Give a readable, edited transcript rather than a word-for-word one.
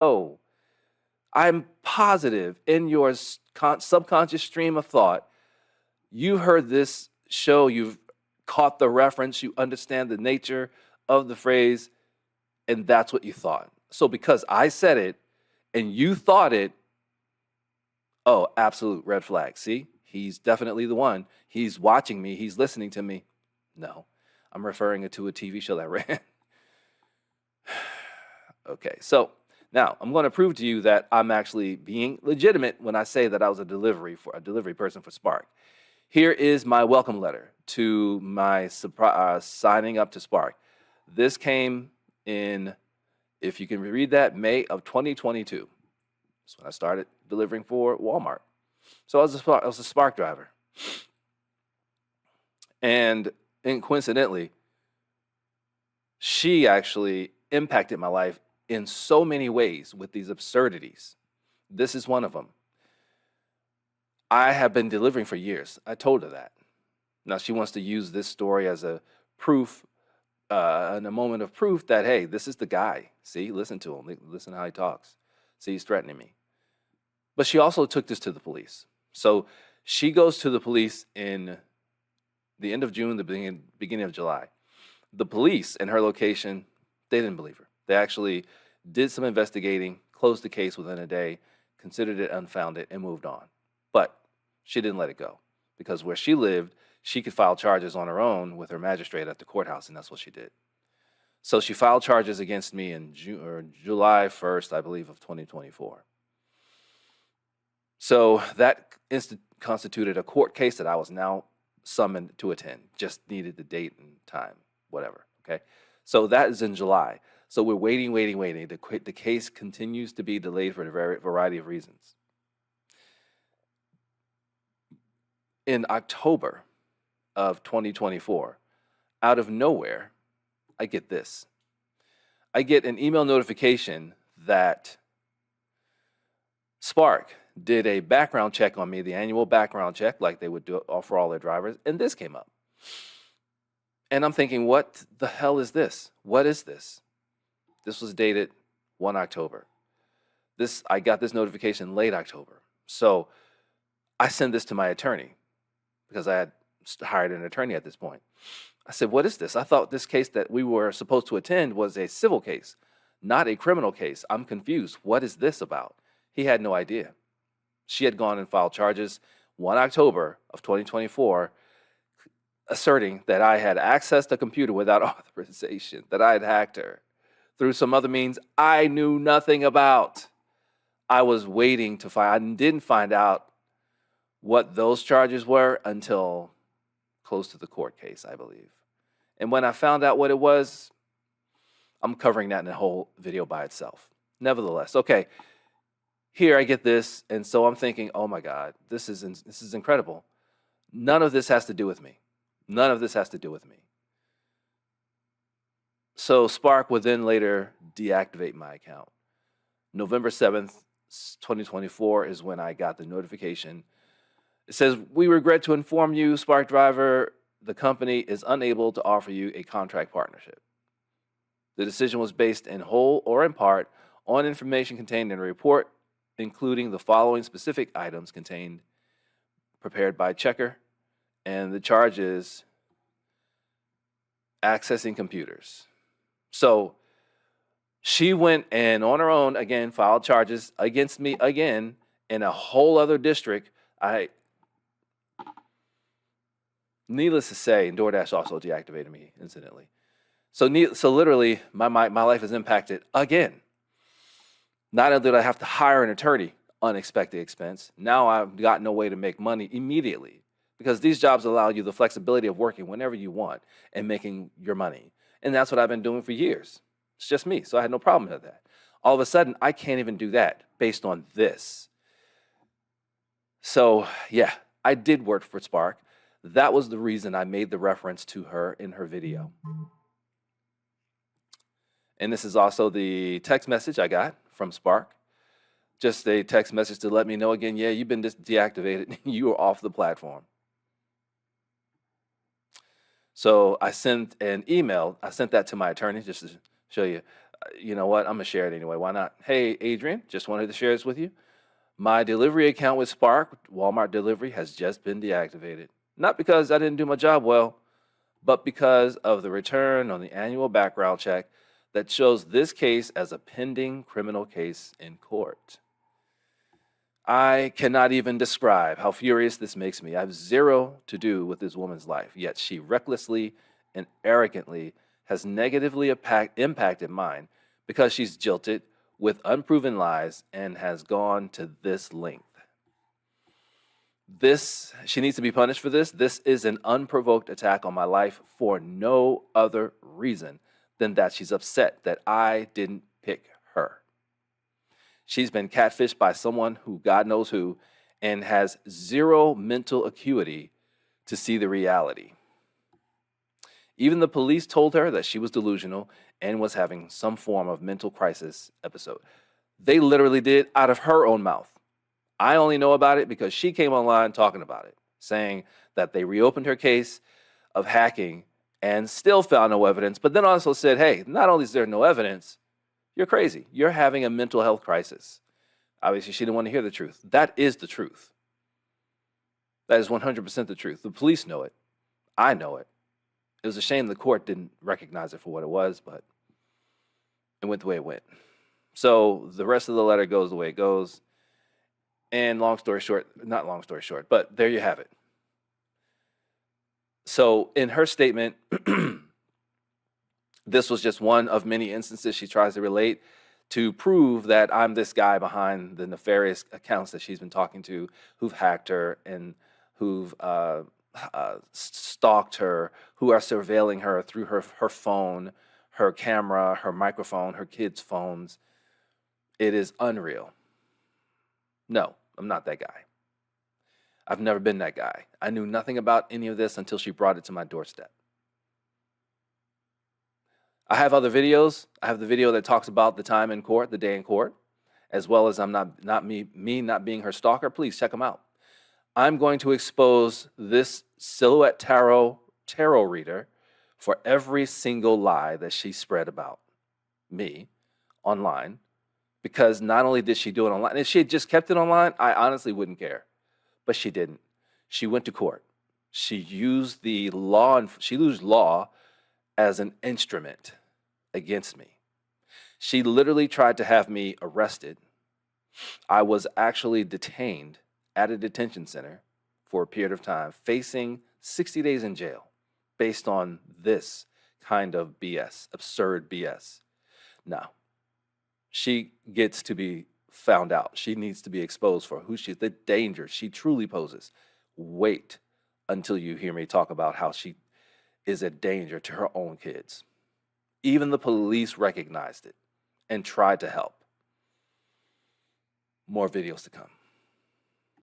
Oh, I'm positive in your subconscious stream of thought, you heard this show, you've caught the reference, you understand the nature of the phrase, and that's what you thought. So because I said it and you thought it, oh, absolute red flag. See, he's definitely the one. He's watching me, he's listening to me. No, I'm referring to a TV show that ran. Okay, so now I'm going to prove to you that I'm actually being legitimate when I say that I was a delivery person for Spark. Here is my welcome letter to my signing up to Spark. This came in, if you can read that, May of 2022. That's when I started delivering for Walmart. So I was a Spark driver. And coincidentally, she actually impacted my life in so many ways with these absurdities. This is one of them. I have been delivering for years. I told her that. Now she wants to use this story as a proof, and a moment of proof that, hey, this is the guy. See, listen to him. Listen how he talks. See, he's threatening me. But she also took this to the police. So she goes to the police in the end of June, the beginning of July. The police in her location, they didn't believe her. They actually did some investigating, closed the case within a day, considered it unfounded, and moved on. But she didn't let it go because where she lived, she could file charges on her own with her magistrate at the courthouse, and that's what she did. So she filed charges against me in July 1st, I believe, of 2024. So that constituted a court case that I was now summoned to attend. Just needed the date and time, whatever, okay? So that is in July. So we're waiting. The case continues to be delayed for a variety of reasons. In October of 2024, out of nowhere, I get this. I get an email notification that Spark did a background check on me, the annual background check, like they would do for all their drivers, and this came up. And I'm thinking, what the hell is this? What is this? This was dated 1 October. I got this notification late October. So I send this to my attorney because I had hired an attorney at this point. I said, what is this? I thought this case that we were supposed to attend was a civil case, not a criminal case. I'm confused. What is this about? He had no idea. She had gone and filed charges 1 October of 2024, asserting that I had accessed a computer without authorization, that I had hacked her through some other means I knew nothing about. I was waiting to find, I didn't find out what those charges were until close to the court case, I believe. And when I found out what it was, I'm covering that in a whole video by itself. Nevertheless, okay, here I get this, and so I'm thinking, oh my God, this is incredible. None of this has to do with me. None of this has to do with me. So Spark would then later deactivate my account. November 7th, 2024 is when I got the notification. It says, we regret to inform you, Spark driver, the company is unable to offer you a contract partnership. The decision was based in whole or in part on information contained in a report, including the following specific items prepared by Checker, and the charge is accessing computers. So she went and on her own, again, filed charges against me again in a whole other district. Needless to say, DoorDash also deactivated me, incidentally. So literally, my life is impacted again. Not only did I have to hire an attorney, unexpected expense, now I've got no way to make money immediately because these jobs allow you the flexibility of working whenever you want and making your money. And that's what I've been doing for years. It's just me, so I had no problem with that. All of a sudden, I can't even do that based on this. So, yeah, I did work for Spark. That was the reason I made the reference to her in her video. And this is also the text message I got from Spark. Just a text message to let me know again, yeah, you've been deactivated. You are off the platform. So I sent an email. I sent that to my attorney just to show you. you know what? I'm going to share it anyway. Why not? Hey, Adrian, just wanted to share this with you. My delivery account with Spark, Walmart delivery, has just been deactivated. Not because I didn't do my job well, but because of the return on the annual background check that shows this case as a pending criminal case in court. I cannot even describe how furious this makes me. I have zero to do with this woman's life, yet she recklessly and arrogantly has negatively impacted mine because she's jilted with unproven lies and has gone to this length. She needs to be punished for this. This is an unprovoked attack on my life for no other reason than that she's upset that I didn't pick her. She's been catfished by someone who God knows who and has zero mental acuity to see the reality. Even the police told her that she was delusional and was having some form of mental crisis episode. They literally did out of her own mouth. I only know about it because she came online talking about it, saying that they reopened her case of hacking and still found no evidence, but then also said, hey, not only is there no evidence, you're crazy. You're having a mental health crisis. Obviously, she didn't want to hear the truth. That is the truth. That is 100% the truth. The police know it. I know it. It was a shame the court didn't recognize it for what it was, but it went the way it went. So the rest of the letter goes the way it goes. And long story short, not long story short, but there you have it. So in her statement, this was just one of many instances she tries to relate to prove that I'm this guy behind the nefarious accounts that she's been talking to, who've hacked her and who've stalked her, who are surveilling her through her phone, her camera, her microphone, her kids' phones. It is unreal. No, I'm not that guy. I've never been that guy. I knew nothing about any of this until she brought it to my doorstep. I have other videos. I have the video that talks about the time in court, the day in court, as well as I'm not me not being her stalker. Please check them out. I'm going to expose this Silhouettetarot tarot reader for every single lie that she spread about me online, because not only did she do it online, if she had just kept it online, I honestly wouldn't care, but she didn't. She went to court. She used the law, she used law as an instrument against me. She literally tried to have me arrested. I was actually detained at a detention center for a period of time, facing 60 days in jail based on this kind of BS, absurd BS. Now, she gets to be found out. She needs to be exposed for who she is, the danger she truly poses. Wait until you hear me talk about how she is a danger to her own kids. Even the police recognized it and tried to help. More videos to come.